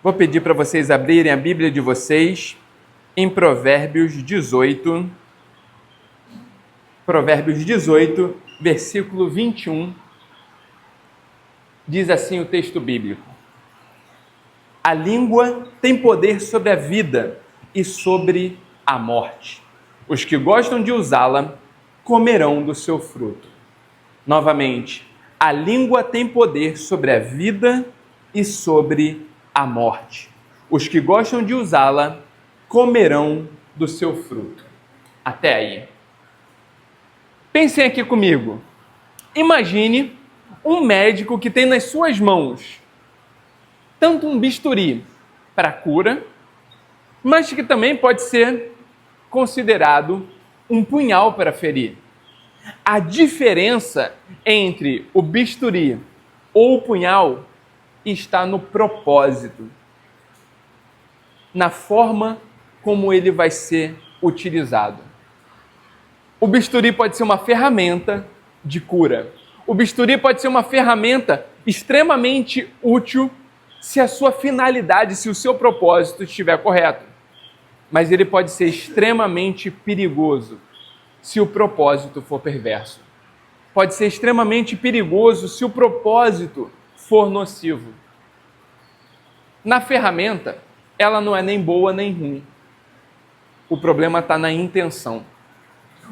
Vou pedir para vocês abrirem a Bíblia de vocês em Provérbios 18. Provérbios 18, versículo 21. Diz assim o texto bíblico: a língua tem poder sobre a vida e sobre a morte. Os que gostam de usá-la comerão do seu fruto. Novamente, a língua tem poder sobre a vida e sobre a morte. Os que gostam de usá-la comerão do seu fruto. Até aí. Pensem aqui comigo. Imagine um médico que tem nas suas mãos tanto um bisturi para cura, mas que também pode ser considerado um punhal para ferir. A diferença entre o bisturi ou o punhal está no propósito, na forma como ele vai ser utilizado. O bisturi pode ser uma ferramenta de cura. O bisturi pode ser uma ferramenta extremamente útil se a sua finalidade, se o seu propósito estiver correto. Mas ele pode ser extremamente perigoso se o propósito for perverso. Pode ser extremamente perigoso se o propósito for nocivo. Na ferramenta, ela não é nem boa nem ruim. O problema está na intenção.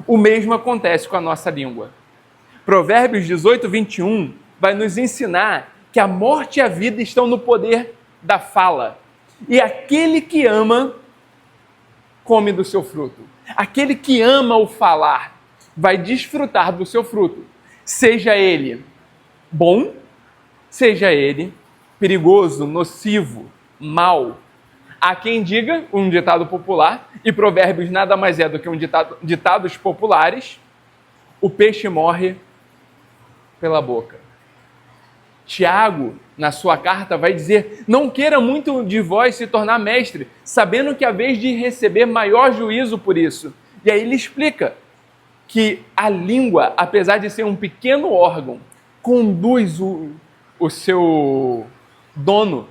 O mesmo acontece com a nossa língua. Provérbios 18, 21 vai nos ensinar que a morte e a vida estão no poder da fala. E aquele que ama, come do seu fruto. Aquele que ama o falar vai desfrutar do seu fruto. Seja ele bom, seja ele perigoso, nocivo, mau. Há quem diga, um ditado popular, e Provérbios nada mais é do que ditados populares: o peixe morre pela boca. Tiago, na sua carta, vai dizer: não queira muito de vós se tornar mestre, sabendo que há vez de receber maior juízo por isso. E aí ele explica que a língua, apesar de ser um pequeno órgão, conduz o seu dono,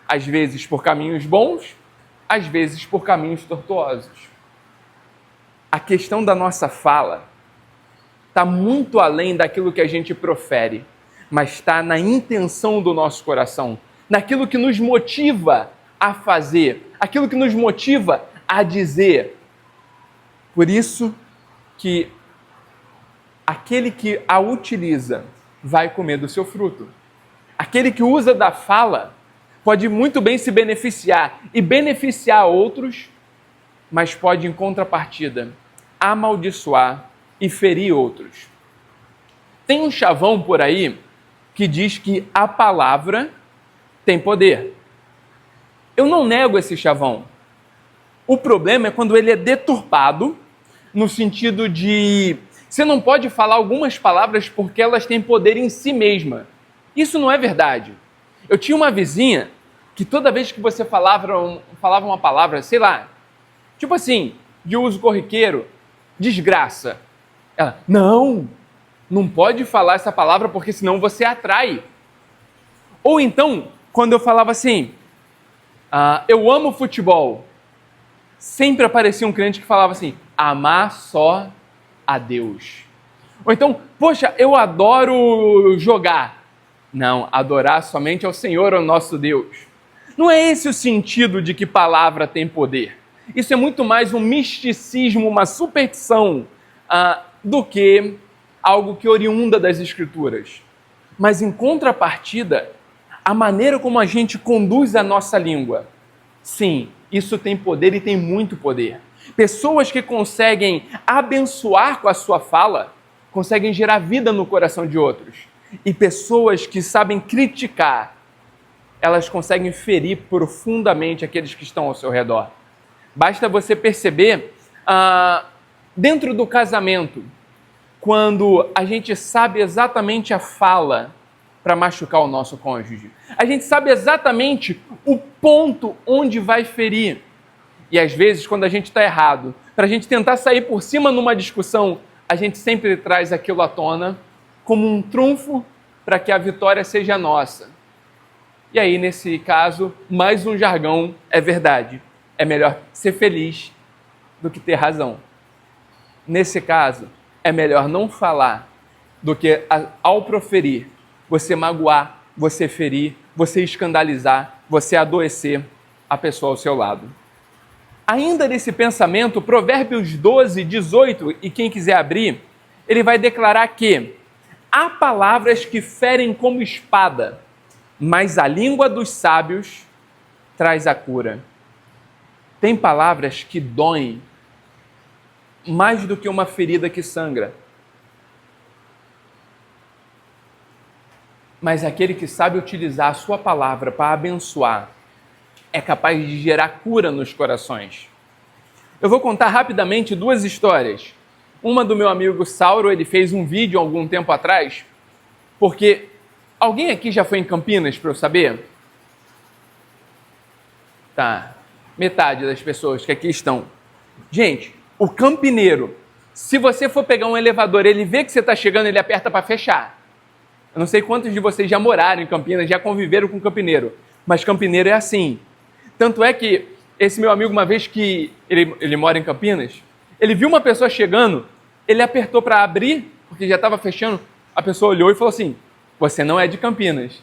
às vezes por caminhos bons, às vezes por caminhos tortuosos. A questão da nossa fala está muito além daquilo que a gente profere, mas está na intenção do nosso coração, naquilo que nos motiva a fazer, aquilo que nos motiva a dizer. Por isso que aquele que a utiliza vai comer do seu fruto. Aquele que usa da fala pode muito bem se beneficiar e beneficiar outros, mas pode, em contrapartida, amaldiçoar e ferir outros. Tem um chavão por aí que diz que a palavra tem poder. Eu não nego esse chavão. O problema é quando ele é deturpado, no sentido de você não pode falar algumas palavras porque elas têm poder em si mesma. Isso não é verdade. Eu tinha uma vizinha que toda vez que você falava uma palavra, sei lá, tipo assim, de uso corriqueiro, desgraça. Ela, não pode falar essa palavra porque senão você atrai. Ou então, quando eu falava assim, eu amo futebol, sempre aparecia um crente que falava assim, amar só a Deus. Ou então, poxa, eu adoro jogar. Não, adorar somente ao Senhor, ao nosso Deus. Não é esse o sentido de que palavra tem poder. Isso é muito mais um misticismo, uma superstição, do que algo que oriunda das Escrituras. Mas, em contrapartida, a maneira como a gente conduz a nossa língua, sim, isso tem poder e tem muito poder. Pessoas que conseguem abençoar com a sua fala, conseguem gerar vida no coração de outros. E pessoas que sabem criticar, elas conseguem ferir profundamente aqueles que estão ao seu redor. Basta você perceber, dentro do casamento, quando a gente sabe exatamente a fala para machucar o nosso cônjuge. A gente sabe exatamente o ponto onde vai ferir. E às vezes, quando a gente está errado, para a gente tentar sair por cima numa discussão, a gente sempre traz aquilo à tona como um trunfo para que a vitória seja nossa. E aí, nesse caso, mais um jargão é verdade. É melhor ser feliz do que ter razão. Nesse caso, é melhor não falar do que, ao proferir, você magoar, você ferir, você escandalizar, você adoecer a pessoa ao seu lado. Ainda nesse pensamento, Provérbios 12, 18, e quem quiser abrir, ele vai declarar que há palavras que ferem como espada, mas a língua dos sábios traz a cura. Tem palavras que doem mais do que uma ferida que sangra. Mas aquele que sabe utilizar a sua palavra para abençoar é capaz de gerar cura nos corações. Eu vou contar rapidamente duas histórias. Uma do meu amigo Sauro, ele fez um vídeo algum tempo atrás, porque alguém aqui já foi em Campinas para eu saber? Tá, metade das pessoas que aqui estão. Gente, o campineiro, se você for pegar um elevador, ele vê que você está chegando, ele aperta para fechar. Eu não sei quantos de vocês já moraram em Campinas, já conviveram com campineiro, mas campineiro é assim. Tanto é que esse meu amigo, uma vez que ele mora em Campinas, ele viu uma pessoa chegando, ele apertou para abrir, porque já estava fechando, a pessoa olhou e falou assim, você não é de Campinas.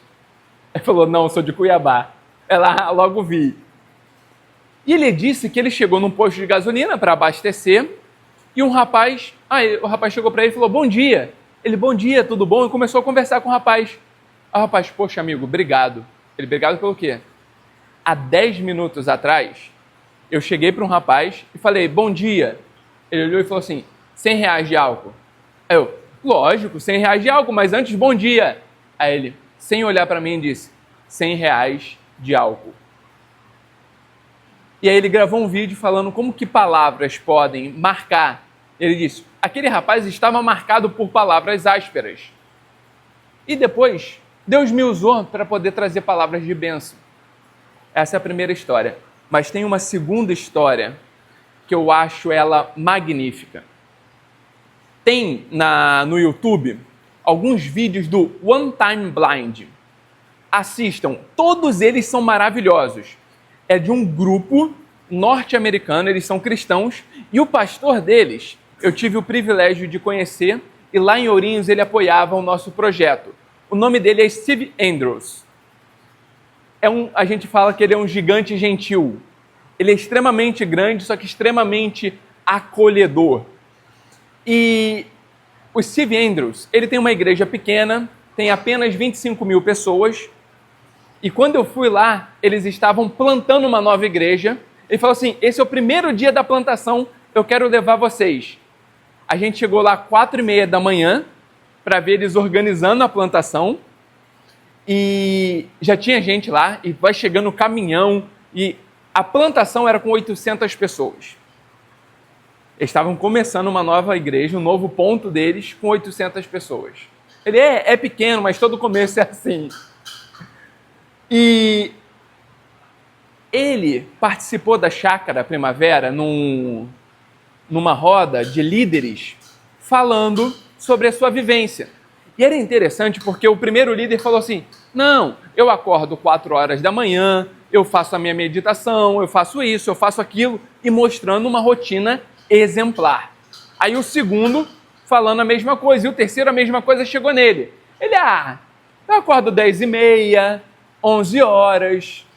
Ele falou, não, eu sou de Cuiabá. Ela logo vi. E ele disse que ele chegou num posto de gasolina para abastecer, e o rapaz chegou para ele e falou, bom dia. Ele, bom dia, tudo bom? E começou a conversar com o rapaz. O rapaz, poxa amigo, obrigado. Ele, obrigado pelo quê? Há 10 minutos atrás, eu cheguei para um rapaz e falei, bom dia. Ele olhou e falou assim, R$100 de álcool. Aí eu, lógico, R$100 de álcool, mas antes, bom dia. Aí ele, sem olhar para mim, disse, R$100 de álcool. E aí ele gravou um vídeo falando como que palavras podem marcar. Ele disse, aquele rapaz estava marcado por palavras ásperas. E depois, Deus me usou para poder trazer palavras de bênção. Essa é a primeira história. Mas tem uma segunda história que eu acho ela magnífica. Tem no YouTube alguns vídeos do One Time Blind. Assistam, todos eles são maravilhosos. É de um grupo norte-americano, eles são cristãos, e o pastor deles, eu tive o privilégio de conhecer, e lá em Ourinhos ele apoiava o nosso projeto. O nome dele é Steve Andrews. A gente fala que ele é um gigante gentil. Ele é extremamente grande, só que extremamente acolhedor. E o Steve Andrews, ele tem uma igreja pequena, tem apenas 25 mil pessoas, e quando eu fui lá, eles estavam plantando uma nova igreja. Ele falou assim, esse é o primeiro dia da plantação, eu quero levar vocês. A gente chegou lá às 4h30 da manhã para ver eles organizando a plantação. E já tinha gente lá, e vai chegando o caminhão, e a plantação era com 800 pessoas. Eles estavam começando uma nova igreja, um novo ponto deles, com 800 pessoas. Ele é pequeno, mas todo começo é assim. E ele participou da Chácara Primavera numa roda de líderes falando sobre a sua vivência. E era interessante porque o primeiro líder falou assim, não, eu acordo 4 horas da manhã, eu faço a minha meditação, eu faço isso, eu faço aquilo, e mostrando uma rotina exemplar. Aí o segundo falando a mesma coisa, e o terceiro a mesma coisa chegou nele. Ele, eu acordo 10h30, 11 horas,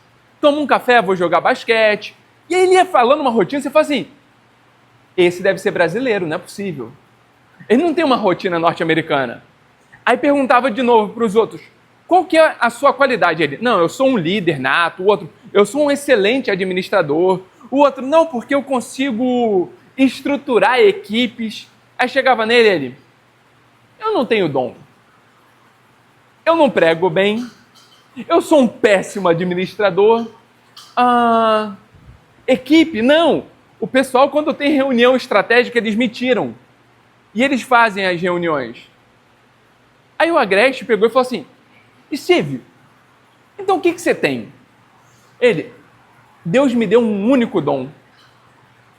tomo um café, vou jogar basquete. E aí ele ia falando uma rotina, você fala assim, esse deve ser brasileiro, não é possível. Ele não tem uma rotina norte-americana. Aí perguntava de novo para os outros, qual que é a sua qualidade? Ele, não, eu sou um líder nato. O outro, eu sou um excelente administrador. O outro, não, porque eu consigo estruturar equipes. Aí chegava nele, ele, eu não tenho dom. Eu não prego bem. Eu sou um péssimo administrador. Equipe, não. O pessoal, quando tem reunião estratégica, eles me tiram. E eles fazem as reuniões. Aí o Agreste pegou e falou assim, Steve, então o que você tem? Ele, Deus me deu um único dom.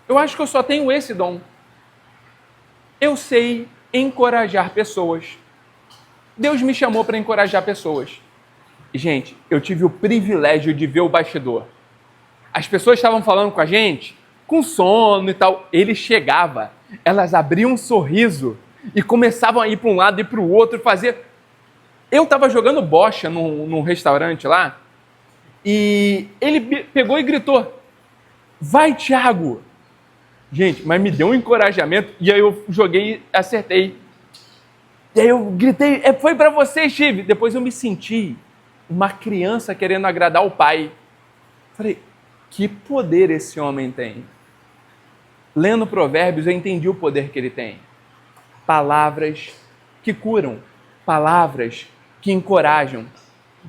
Eu acho que eu só tenho esse dom. Eu sei encorajar pessoas. Deus me chamou para encorajar pessoas. Gente, eu tive o privilégio de ver o bastidor. As pessoas estavam falando com a gente, com sono e tal. Ele chegava, elas abriam um sorriso e começavam a ir para um lado e para o outro, fazer... Eu estava jogando bocha num restaurante lá e ele pegou e gritou: vai, Thiago! Gente, mas me deu um encorajamento e aí eu joguei e acertei. E aí eu gritei: foi para você, Steve! Depois eu me senti uma criança querendo agradar o pai. Falei, que poder esse homem tem? Lendo Provérbios, eu entendi o poder que ele tem. Palavras que curam, palavras que encorajam.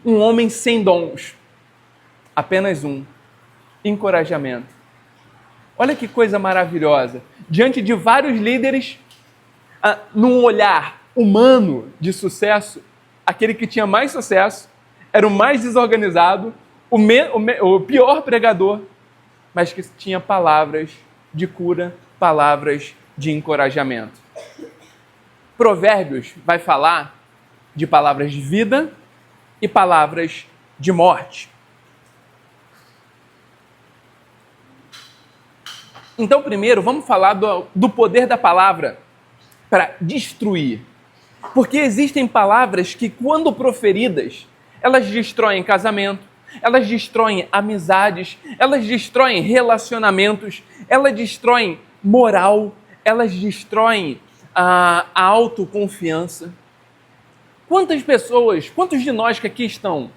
Um homem sem dons, apenas um: encorajamento. Olha que coisa maravilhosa. Diante de vários líderes, num olhar humano de sucesso, aquele que tinha mais sucesso era o mais desorganizado, o pior pregador, mas que tinha palavras de cura, palavras de encorajamento. Provérbios vai falar de palavras de vida e palavras de morte. Então, primeiro, vamos falar do poder da palavra para destruir. Porque existem palavras que, quando proferidas, elas destroem casamento, elas destroem amizades, elas destroem relacionamentos, elas destroem moral, elas destroem a autoconfiança. Quantas pessoas, quantos de nós que aqui estão,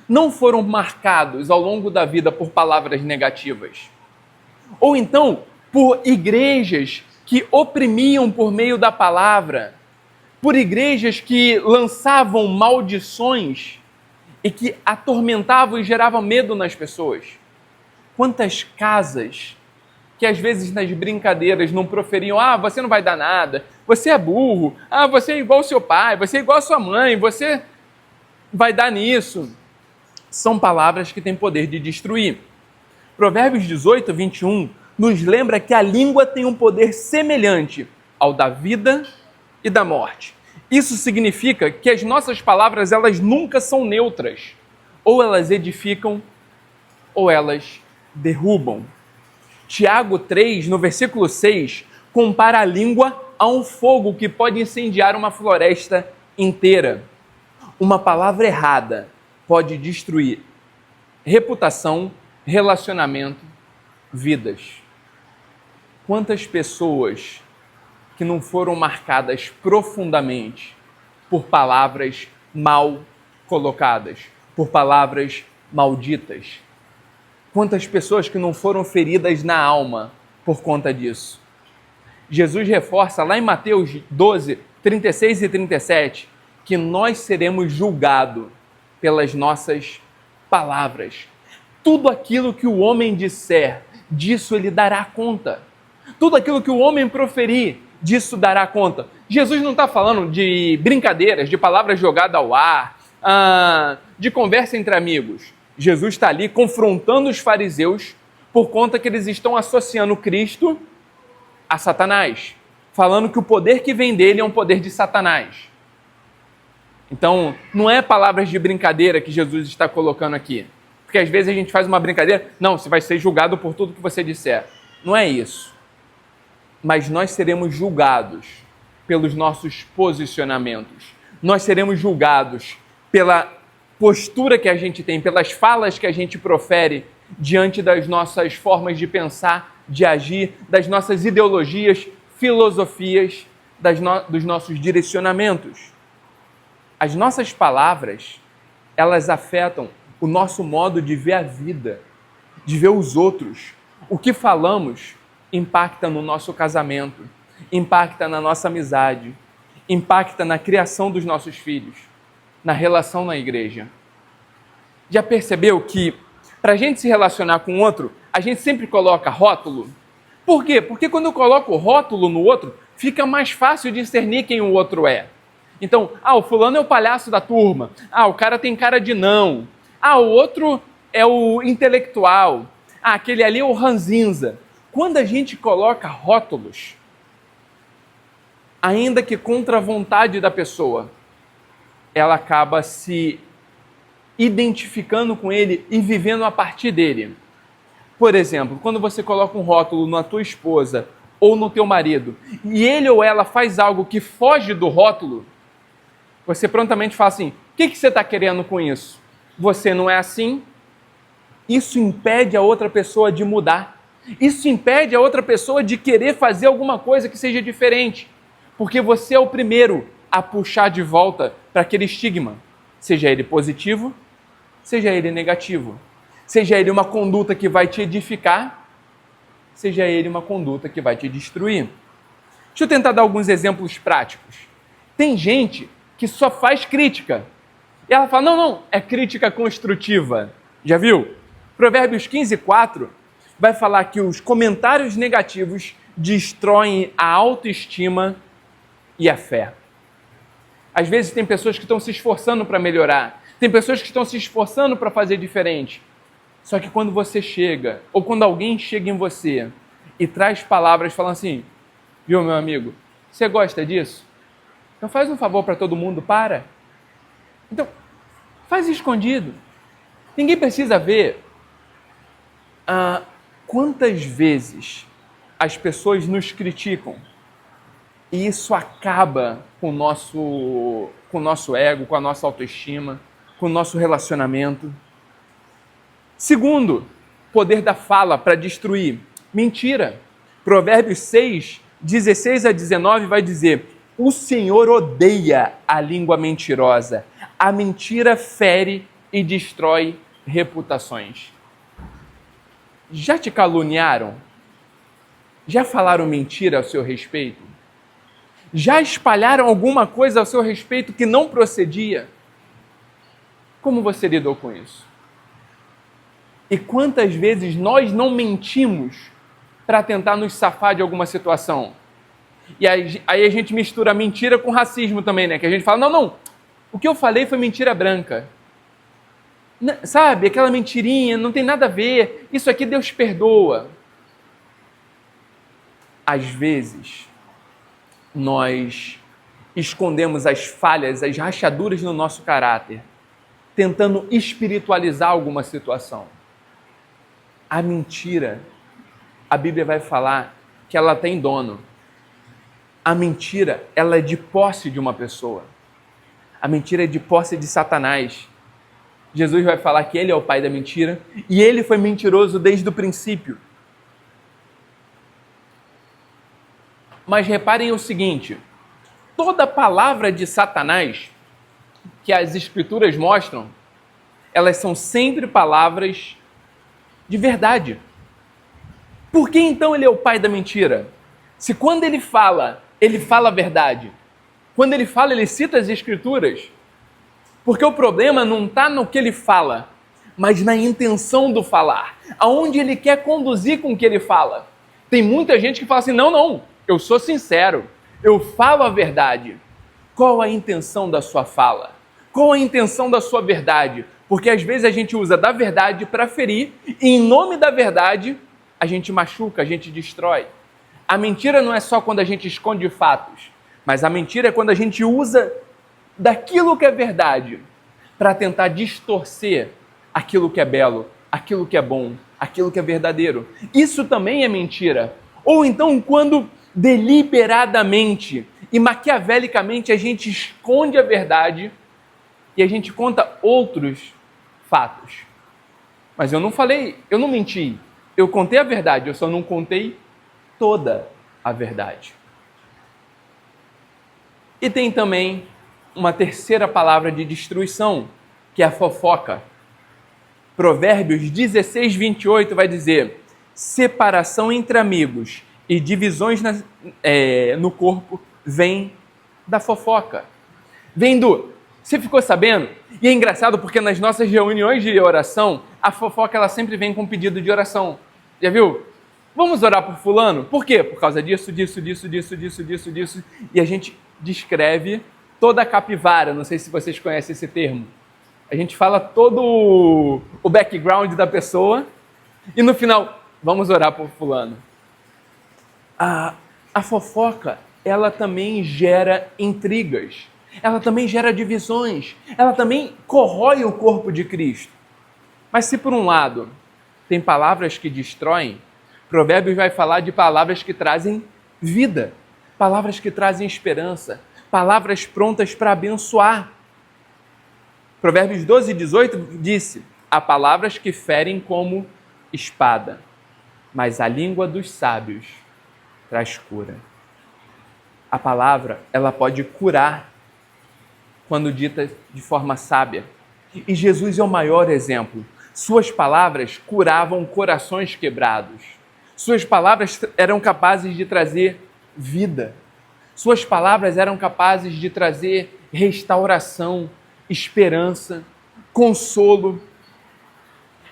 não foram marcados ao longo da vida por palavras negativas? Ou então, por igrejas que oprimiam por meio da palavra, por igrejas que lançavam maldições e que atormentavam e geravam medo nas pessoas. Quantas casas que às vezes nas brincadeiras não proferiam: você não vai dar nada, você é burro, você é igual ao seu pai, você é igual à sua mãe, você vai dar nisso. São palavras que têm poder de destruir. Provérbios 18, 21 nos lembra que a língua tem um poder semelhante ao da vida e da morte. Isso significa que as nossas palavras, elas nunca são neutras. Ou elas edificam, ou elas derrubam. Tiago 3, no versículo 6, compara a língua a um fogo que pode incendiar uma floresta inteira. Uma palavra errada pode destruir reputação, relacionamento, vidas. Quantas pessoas que não foram marcadas profundamente por palavras mal colocadas, por palavras malditas? Quantas pessoas que não foram feridas na alma por conta disso? Jesus reforça lá em Mateus 12, 36 e 37, que nós seremos julgados pelas nossas palavras. Tudo aquilo que o homem disser, disso ele dará conta. Tudo aquilo que o homem proferir, disso dará conta. Jesus não está falando de brincadeiras, de palavras jogadas ao ar, de conversa entre amigos. Jesus está ali confrontando os fariseus por conta que eles estão associando Cristo a Satanás, falando que o poder que vem dele é um poder de Satanás. Então, não é palavras de brincadeira que Jesus está colocando aqui. Porque às vezes a gente faz uma brincadeira: não, você vai ser julgado por tudo que você disser. Não é isso. Mas nós seremos julgados pelos nossos posicionamentos. Nós seremos julgados pela postura que a gente tem, pelas falas que a gente profere diante das nossas formas de pensar, de agir, das nossas ideologias, filosofias, dos nossos direcionamentos. As nossas palavras, elas afetam o nosso modo de ver a vida, de ver os outros. O que falamos impacta no nosso casamento, impacta na nossa amizade, impacta na criação dos nossos filhos, na relação na igreja. Já percebeu que para a gente se relacionar com o outro, a gente sempre coloca rótulo? Por quê? Porque quando eu coloco rótulo no outro, fica mais fácil discernir quem o outro é. Então, o fulano é o palhaço da turma, o cara tem cara de não, o outro é o intelectual, aquele ali é o ranzinza. Quando a gente coloca rótulos, ainda que contra a vontade da pessoa, ela acaba se identificando com ele e vivendo a partir dele. Por exemplo, quando você coloca um rótulo na tua esposa ou no teu marido e ele ou ela faz algo que foge do rótulo, você prontamente fala assim: o que você está querendo com isso? Você não é assim? Isso impede a outra pessoa de mudar. Isso impede a outra pessoa de querer fazer alguma coisa que seja diferente. Porque você é o primeiro a puxar de volta para aquele estigma. Seja ele positivo, seja ele negativo. Seja ele uma conduta que vai te edificar, seja ele uma conduta que vai te destruir. Deixa eu tentar dar alguns exemplos práticos. Tem gente que só faz crítica. E ela fala: não, é crítica construtiva. Já viu? Provérbios 15:4 vai falar que os comentários negativos destroem a autoestima e a fé. Às vezes tem pessoas que estão se esforçando para melhorar, tem pessoas que estão se esforçando para fazer diferente. Só que quando você chega, ou quando alguém chega em você e traz palavras falando assim: viu, meu amigo, você gosta disso? Então faz um favor para todo mundo, para. Então, faz escondido. Ninguém precisa ver quantas vezes as pessoas nos criticam. E isso acaba com o nosso ego, com a nossa autoestima, com o nosso relacionamento. Segundo, poder da fala para destruir. Mentira. Provérbios 6, 16 a 19 vai dizer: o Senhor odeia a língua mentirosa. A mentira fere e destrói reputações. Já te caluniaram? Já falaram mentira ao seu respeito? Já espalharam alguma coisa ao seu respeito que não procedia? Como você lidou com isso? E quantas vezes nós não mentimos para tentar nos safar de alguma situação? E aí a gente mistura mentira com racismo também, né? Que a gente fala: não, o que eu falei foi mentira branca. Sabe, aquela mentirinha, não tem nada a ver, isso aqui Deus perdoa. Às vezes, nós escondemos as falhas, as rachaduras no nosso caráter, tentando espiritualizar alguma situação. A mentira, a Bíblia vai falar que ela tem dono. A mentira, ela é de posse de uma pessoa. A mentira é de posse de Satanás. Jesus vai falar que ele é o pai da mentira e ele foi mentiroso desde o princípio. Mas reparem o seguinte: toda palavra de Satanás que as Escrituras mostram, elas são sempre palavras de verdade. Por que então ele é o pai da mentira? Se quando ele fala a verdade. Quando ele fala, ele cita as Escrituras. Porque o problema não está no que ele fala, mas na intenção do falar. Aonde ele quer conduzir com o que ele fala. Tem muita gente que fala assim: não, eu sou sincero, eu falo a verdade. Qual a intenção da sua fala? Qual a intenção da sua verdade? Porque às vezes a gente usa da verdade para ferir e em nome da verdade a gente machuca, a gente destrói. A mentira não é só quando a gente esconde fatos, mas a mentira é quando a gente usa daquilo que é verdade para tentar distorcer aquilo que é belo, aquilo que é bom, aquilo que é verdadeiro. Isso também é mentira. Ou então quando deliberadamente e maquiavelicamente a gente esconde a verdade e a gente conta outros fatos. Mas eu não menti. Eu contei a verdade, eu só não contei toda a verdade. E tem também uma terceira palavra de destruição, que é a fofoca. Provérbios 16, 28 vai dizer: separação entre amigos e divisões no corpo vem da fofoca. Vem do... Você ficou sabendo? E é engraçado porque nas nossas reuniões de oração, a fofoca ela sempre vem com um pedido de oração. Já viu? Vamos orar por fulano? Por quê? Por causa disso. E a gente descreve toda a capivara. Não sei se vocês conhecem esse termo. A gente fala todo o background da pessoa e no final, vamos orar por fulano. A fofoca, ela também gera intrigas. Ela também gera divisões. ela também corrói o corpo de Cristo. Mas se por um lado tem palavras que destroem, Provérbios vai falar de palavras que trazem vida, palavras que trazem esperança, palavras prontas para abençoar. Provérbios 12:18 disse: há palavras que ferem como espada, mas a língua dos sábios traz cura. A palavra, ela pode curar quando dita de forma sábia. E Jesus é o maior exemplo. Suas palavras curavam corações quebrados. Suas palavras eram capazes de trazer vida. Suas palavras eram capazes de trazer restauração, esperança, consolo.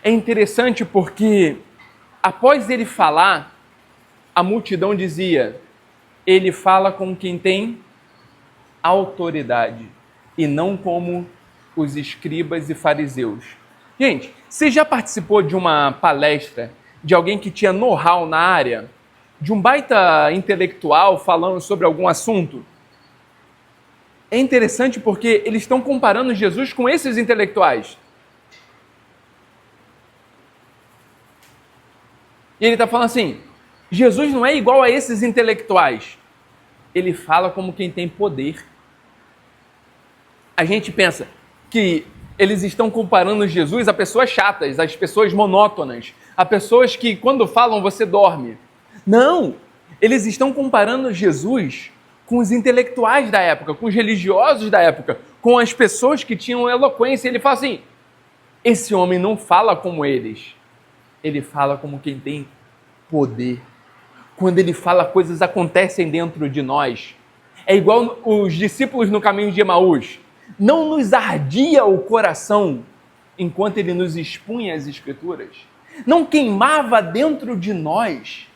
É interessante porque, após ele falar, a multidão dizia: ele fala com quem tem autoridade e não como os escribas e fariseus. Gente, você já participou de uma palestra de alguém que tinha know-how na área? De um baita intelectual falando sobre algum assunto? É interessante porque eles estão comparando Jesus com esses intelectuais. E ele está falando assim: Jesus não é igual a esses intelectuais. Ele fala como quem tem poder. A gente pensa que eles estão comparando Jesus a pessoas chatas, às pessoas monótonas, a pessoas que quando falam você dorme. Não! Eles estão comparando Jesus com os intelectuais da época, com os religiosos da época, com as pessoas que tinham eloquência. Ele fala assim: esse homem não fala como eles, ele fala como quem tem poder. Quando ele fala, coisas acontecem dentro de nós. É igual os discípulos no caminho de Emaús. Não nos ardia o coração enquanto ele nos expunha as Escrituras. Não queimava dentro de nós.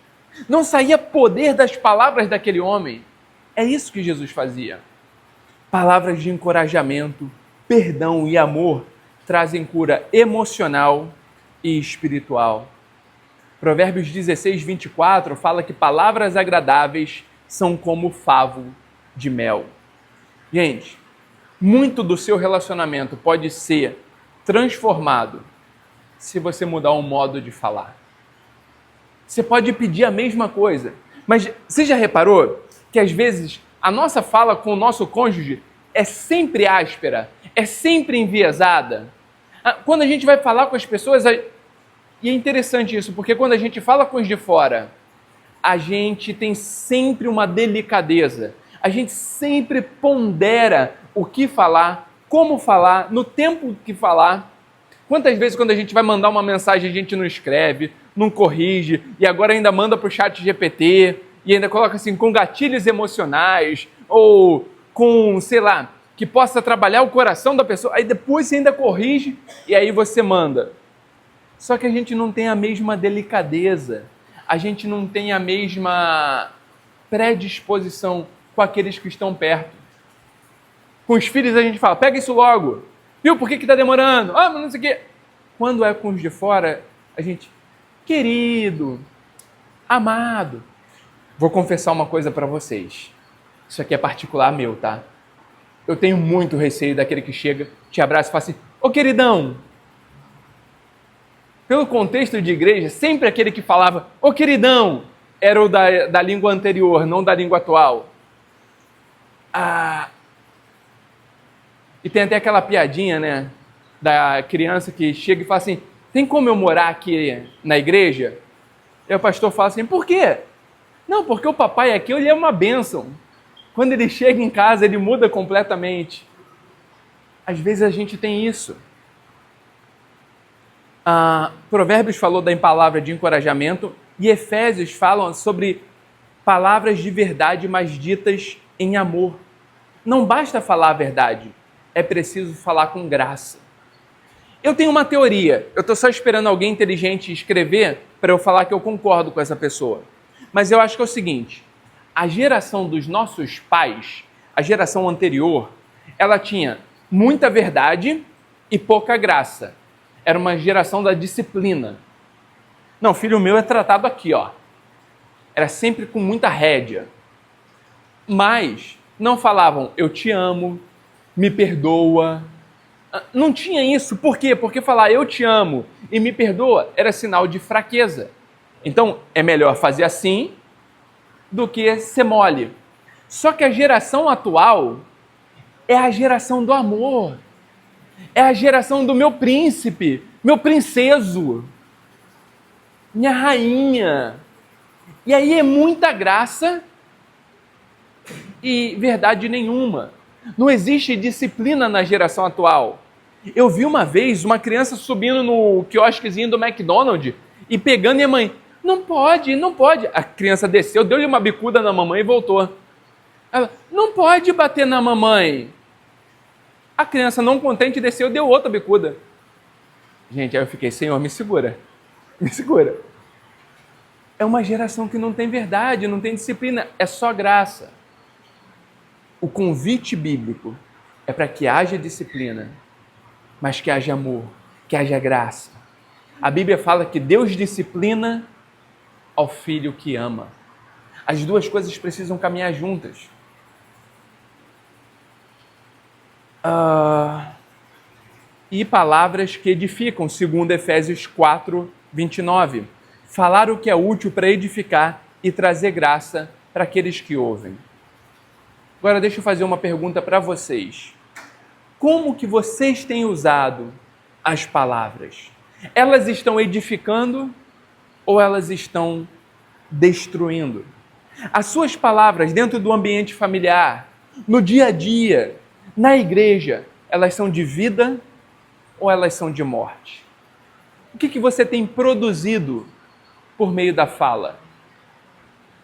Não saía poder das palavras daquele homem. É isso que Jesus fazia. Palavras de encorajamento, perdão e amor trazem cura emocional e espiritual. Provérbios 16:24 fala que palavras agradáveis são como favo de mel. Gente, muito do seu relacionamento pode ser transformado se você mudar o modo de falar. Você pode pedir a mesma coisa, mas você já reparou que às vezes a nossa fala com o nosso cônjuge é sempre áspera, é sempre enviesada? Quando a gente vai falar com as pessoas, e é interessante isso, porque quando a gente fala com os de fora, a gente tem sempre uma delicadeza, a gente sempre pondera o que falar, como falar, no tempo que falar. Quantas vezes quando a gente vai mandar uma mensagem a gente não escreve, não corrige, e agora ainda manda para o chat GPT, e ainda coloca assim, com gatilhos emocionais, ou com, sei lá, que possa trabalhar o coração da pessoa, aí depois você ainda corrige, e aí você manda. Só que a gente não tem a mesma delicadeza, a gente não tem a mesma predisposição com aqueles que estão perto. Com os filhos a gente fala, pega isso logo, viu, por que está demorando? Ah, mas não sei o quê. Quando é com os de fora, a gente, querido, amado. Vou confessar uma coisa para vocês, isso aqui é particular meu, tá? Eu tenho muito receio daquele que chega, te abraça e fala assim, ô queridão. Pelo contexto de igreja, sempre aquele que falava, ô queridão, era o da língua anterior, não da língua atual. E tem até aquela piadinha, né, da criança que chega e fala assim, tem como eu morar aqui na igreja? E o pastor fala assim, por quê? Não, porque o papai aqui, ele é uma bênção. Quando ele chega em casa, ele muda completamente. Às vezes a gente tem isso. Provérbios falou da palavra de encorajamento e Efésios falam sobre palavras de verdade, mas ditas em amor. Não basta falar a verdade, é preciso falar com graça. Eu tenho uma teoria, eu estou só esperando alguém inteligente escrever para eu falar que eu concordo com essa pessoa. Mas eu acho que é o seguinte, a geração dos nossos pais, a geração anterior, ela tinha muita verdade e pouca graça. Era uma geração da disciplina. Não, filho meu é tratado aqui, ó. Era sempre com muita rédea. Mas não falavam, eu te amo, me perdoa, Não tinha isso. Por quê? Porque falar eu te amo e me perdoa era sinal de fraqueza. Então, é melhor fazer assim do que ser mole. Só que a geração atual é a geração do amor. É a geração do meu príncipe, meu princeso, minha rainha. E aí é muita graça e verdade nenhuma. Não existe disciplina na geração atual. Eu vi uma vez uma criança subindo no quiosquezinho do McDonald's e pegando a mãe. Não pode, não pode. A criança desceu, deu-lhe uma bicuda na mamãe e voltou. Ela, não pode bater na mamãe. A criança não contente desceu e deu outra bicuda. Gente, aí eu fiquei, Senhor, me segura. Me segura. É uma geração que não tem verdade, não tem disciplina, é só graça. O convite bíblico é para que haja disciplina, mas que haja amor, que haja graça. A Bíblia fala que Deus disciplina ao filho que ama. As duas coisas precisam caminhar juntas. E palavras que edificam, segundo Efésios 4, 29. Falar o que é útil para edificar e trazer graça para aqueles que ouvem. Agora deixa eu fazer uma pergunta para vocês. Como que vocês têm usado as palavras? Elas estão edificando ou elas estão destruindo? As suas palavras dentro do ambiente familiar, no dia a dia, na igreja, elas são de vida ou elas são de morte? O que você tem produzido por meio da fala?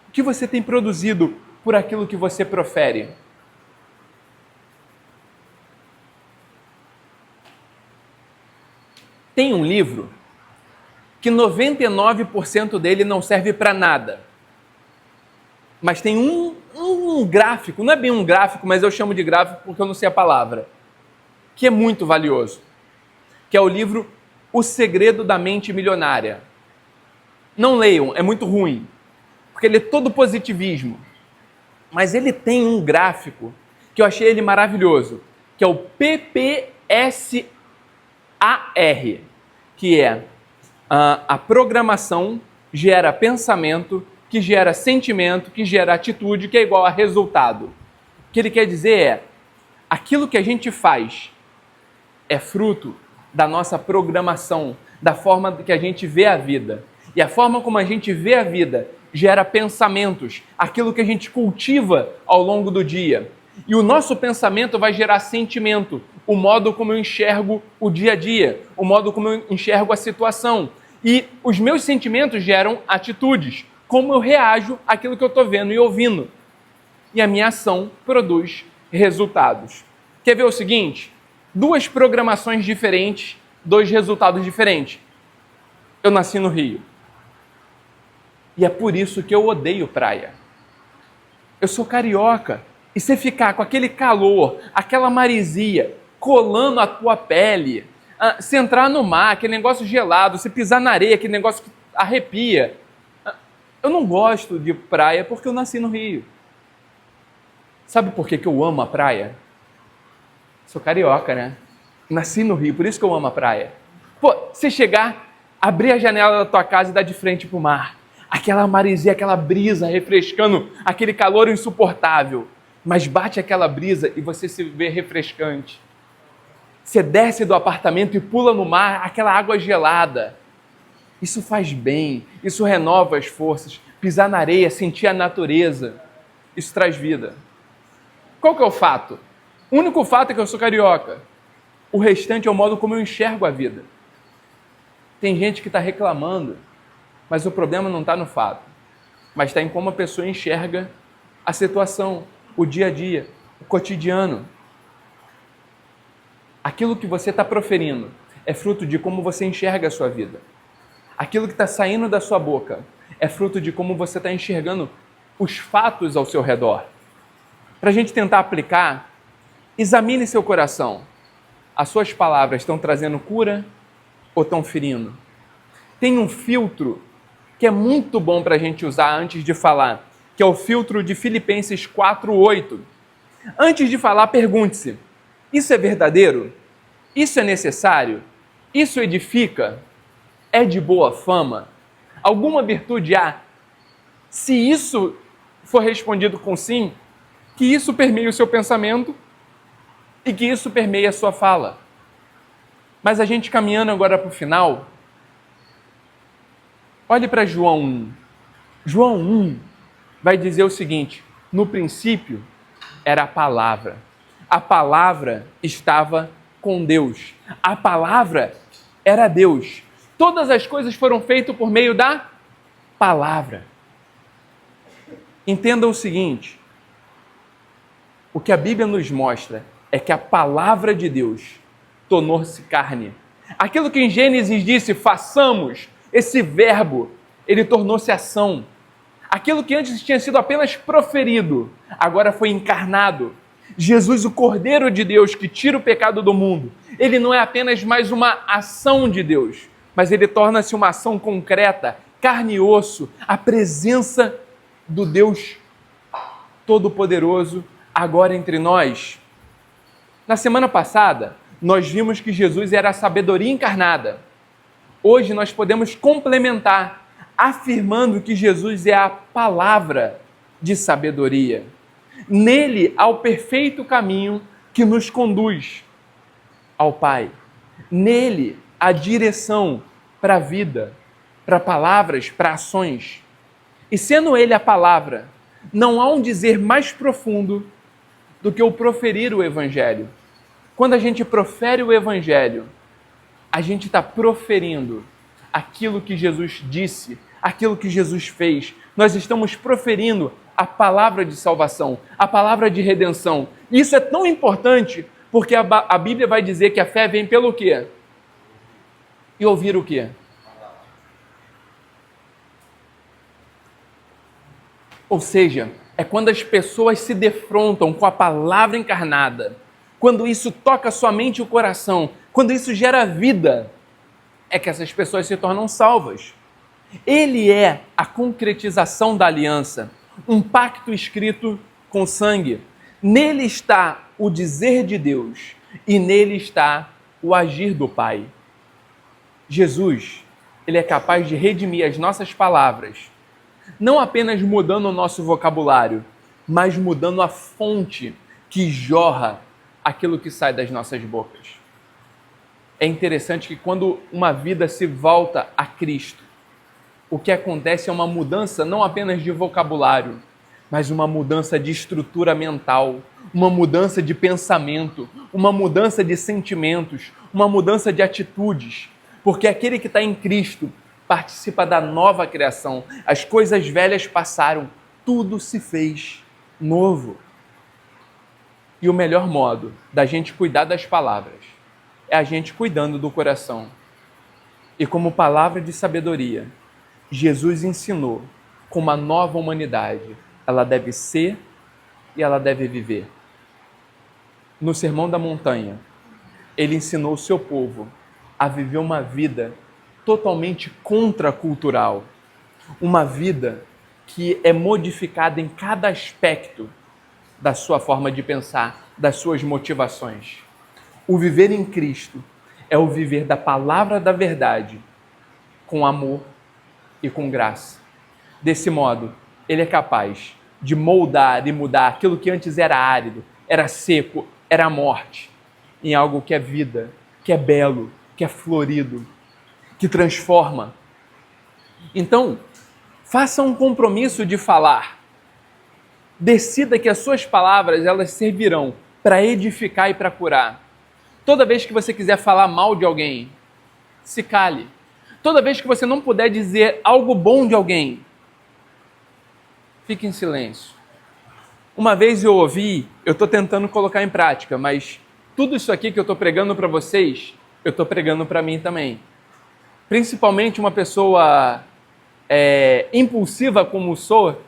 O que você tem produzido por aquilo que você profere? Tem um livro que 99% dele não serve para nada. Mas tem um gráfico, não é bem um gráfico, mas eu chamo de gráfico porque eu não sei a palavra, que é muito valioso, que é o livro O Segredo da Mente Milionária. Não leiam, é muito ruim, porque ele é todo positivismo. Mas ele tem um gráfico que eu achei ele maravilhoso, que é o PPSAR, que é a programação gera pensamento, que gera sentimento, que gera atitude, que é igual a resultado. O que ele quer dizer é, aquilo que a gente faz é fruto da nossa programação, da forma que a gente vê a vida. E a forma como a gente vê a vida gera pensamentos, aquilo que a gente cultiva ao longo do dia. E o nosso pensamento vai gerar sentimento, o modo como eu enxergo o dia a dia, o modo como eu enxergo a situação. E os meus sentimentos geram atitudes, como eu reajo àquilo que eu estou vendo e ouvindo. E a minha ação produz resultados. Quer ver o seguinte? 2 programações diferentes, 2 resultados diferentes. Eu nasci no Rio. E é por isso que eu odeio praia. Eu sou carioca. E você ficar com aquele calor, aquela maresia colando a tua pele, você entrar no mar, aquele negócio gelado, você pisar na areia, aquele negócio que arrepia. Eu não gosto de praia porque eu nasci no Rio. Sabe por que eu amo a praia? Sou carioca, né? Nasci no Rio, por isso que eu amo a praia. Pô, você chegar, abrir a janela da tua casa e dar de frente pro mar. Aquela maresia, aquela brisa refrescando, aquele calor insuportável. Mas bate aquela brisa e você se vê refrescante. Você desce do apartamento e pula no mar, aquela água gelada. Isso faz bem, isso renova as forças. Pisar na areia, sentir a natureza, isso traz vida. Qual que é o fato? O único fato é que eu sou carioca. O restante é o modo como eu enxergo a vida. Tem gente que está reclamando, mas o problema não está no fato, mas está em como a pessoa enxerga a situação, o dia a dia, o cotidiano. Aquilo que você está proferindo é fruto de como você enxerga a sua vida. Aquilo que está saindo da sua boca é fruto de como você está enxergando os fatos ao seu redor. Para a gente tentar aplicar, examine seu coração. As suas palavras estão trazendo cura ou estão ferindo? Tem um filtro que é muito bom para a gente usar antes de falar, que é o filtro de Filipenses 4:8. Antes de falar, pergunte-se, isso é verdadeiro? Isso é necessário? Isso edifica? É de boa fama? Alguma virtude há? Se isso for respondido com sim, que isso permeie o seu pensamento e que isso permeie a sua fala. Mas a gente caminhando agora para o final, olhe para João 1. João 1 vai dizer o seguinte: no princípio era a palavra. A palavra estava com Deus. A palavra era Deus. Todas as coisas foram feitas por meio da palavra. Entenda o seguinte: o que a Bíblia nos mostra é que a palavra de Deus tornou-se carne. Aquilo que em Gênesis disse, façamos, esse verbo, ele tornou-se ação. Aquilo que antes tinha sido apenas proferido, agora foi encarnado. Jesus, o Cordeiro de Deus que tira o pecado do mundo, ele não é apenas mais uma ação de Deus, mas ele torna-se uma ação concreta, carne e osso, a presença do Deus Todo-Poderoso agora entre nós. Na semana passada, nós vimos que Jesus era a sabedoria encarnada. Hoje nós podemos complementar, afirmando que Jesus é a palavra de sabedoria. Nele há o perfeito caminho que nos conduz ao Pai. Nele há direção para a vida, para palavras, para ações. E sendo ele a palavra, não há um dizer mais profundo do que o proferir o Evangelho. Quando a gente profere o Evangelho, a gente está proferindo aquilo que Jesus disse, aquilo que Jesus fez. Nós estamos proferindo a palavra de salvação, a palavra de redenção. Isso é tão importante porque a Bíblia vai dizer que a fé vem pelo quê? E ouvir o quê? Ou seja, é quando as pessoas se defrontam com a palavra encarnada, quando isso toca somente o coração, quando isso gera vida, é que essas pessoas se tornam salvas. Ele é a concretização da aliança, um pacto escrito com sangue. Nele está o dizer de Deus e nele está o agir do Pai. Jesus, ele é capaz de redimir as nossas palavras, não apenas mudando o nosso vocabulário, mas mudando a fonte que jorra aquilo que sai das nossas bocas. É interessante que quando uma vida se volta a Cristo, o que acontece é uma mudança não apenas de vocabulário, mas uma mudança de estrutura mental, uma mudança de pensamento, uma mudança de sentimentos, uma mudança de atitudes, porque aquele que está em Cristo participa da nova criação. As coisas velhas passaram, tudo se fez novo. E o melhor modo da gente cuidar das palavras é a gente cuidando do coração. E como palavra de sabedoria, Jesus ensinou como a nova humanidade ela deve ser e ela deve viver. No Sermão da Montanha, ele ensinou o seu povo a viver uma vida totalmente contracultural, uma vida que é modificada em cada aspecto da sua forma de pensar, das suas motivações. O viver em Cristo é o viver da palavra da verdade, com amor e com graça. Desse modo, ele é capaz de moldar e mudar aquilo que antes era árido, era seco, era morte, em algo que é vida, que é belo, que é florido, que transforma. Então, faça um compromisso de falar. Decida que as suas palavras elas servirão para edificar e para curar. Toda vez que você quiser falar mal de alguém, se cale. Toda vez que você não puder dizer algo bom de alguém, fique em silêncio. Uma vez eu ouvi, eu estou tentando colocar em prática, mas tudo isso aqui que eu estou pregando para vocês, eu estou pregando para mim também. Principalmente uma pessoa impulsiva como sou,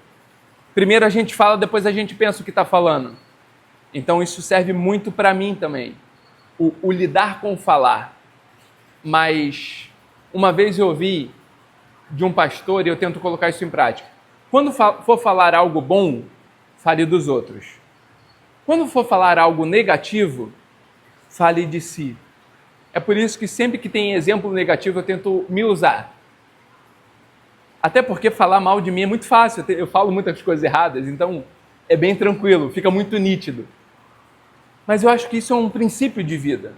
primeiro a gente fala, depois a gente pensa o que está falando. Então isso serve muito para mim também, o lidar com o falar. Mas uma vez eu ouvi de um pastor e eu tento colocar isso em prática. Quando for falar algo bom, fale dos outros. Quando for falar algo negativo, fale de si. É por isso que sempre que tem exemplo negativo eu tento me usar. Até porque falar mal de mim é muito fácil, eu falo muitas coisas erradas, então é bem tranquilo, fica muito nítido. Mas eu acho que isso é um princípio de vida.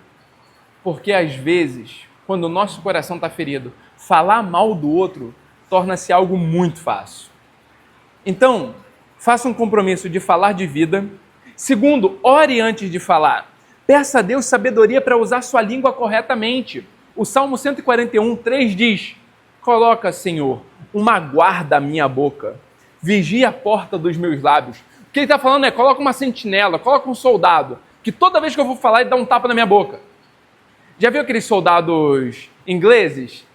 Porque às vezes, quando o nosso coração está ferido, falar mal do outro torna-se algo muito fácil. Então, faça um compromisso de falar de vida. Segundo, ore antes de falar. Peça a Deus sabedoria para usar sua língua corretamente. O Salmo 141, 3 diz: coloca, Senhor, uma guarda à minha boca, vigia a porta dos meus lábios. O que ele está falando é, coloca uma sentinela, coloca um soldado, que toda vez que eu vou falar ele dá um tapa na minha boca. Já viu aqueles soldados ingleses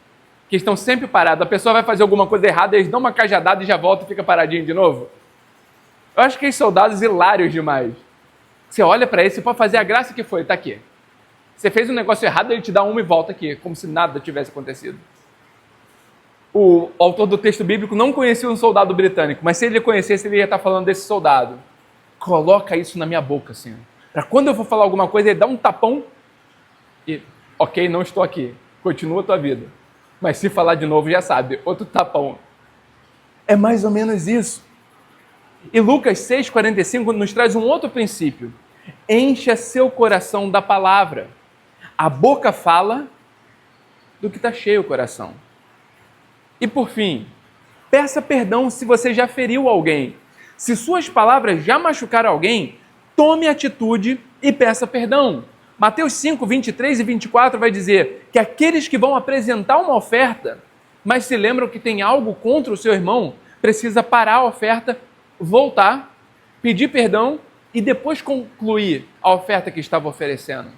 que estão sempre parados? A pessoa vai fazer alguma coisa errada, eles dão uma cajadada e já volta e fica paradinho de novo? Eu acho que esses soldados hilários demais. Você olha para ele, você pode fazer a graça que foi, tá aqui. Você fez um negócio errado, ele te dá uma e volta aqui, como se nada tivesse acontecido. O autor do texto bíblico não conhecia um soldado britânico, mas se ele conhecesse, ele ia estar falando desse soldado. Coloca isso na minha boca, Senhor. Para quando eu for falar alguma coisa, ele dá um tapão e, ok, não estou aqui, continua a tua vida. Mas se falar de novo, já sabe, outro tapão. É mais ou menos isso. E Lucas 6,45 nos traz um outro princípio. Encha seu coração da palavra. A boca fala do que está cheio o coração. E por fim, peça perdão se você já feriu alguém. Se suas palavras já machucaram alguém, tome atitude e peça perdão. Mateus 5, 23 e 24 vai dizer que aqueles que vão apresentar uma oferta, mas se lembram que tem algo contra o seu irmão, precisa parar a oferta, voltar, pedir perdão e depois concluir a oferta que estava oferecendo.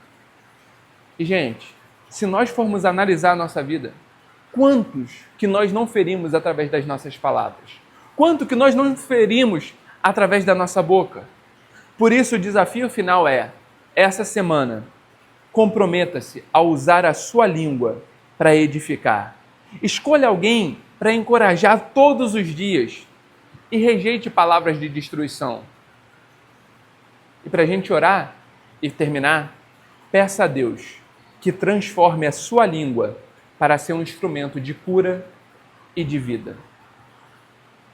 E, gente, se nós formos analisar a nossa vida, quantos que nós não ferimos através das nossas palavras? Quanto que nós não ferimos através da nossa boca? Por isso, o desafio final é, essa semana, comprometa-se a usar a sua língua para edificar. Escolha alguém para encorajar todos os dias e rejeite palavras de destruição. E para a gente orar e terminar, peça a Deus que transforme a sua língua para ser um instrumento de cura e de vida.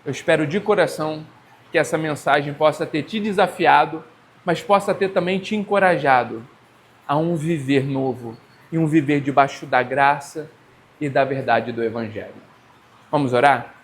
Eu espero de coração que essa mensagem possa ter te desafiado, mas possa ter também te encorajado a um viver novo e um viver debaixo da graça e da verdade do Evangelho. Vamos orar?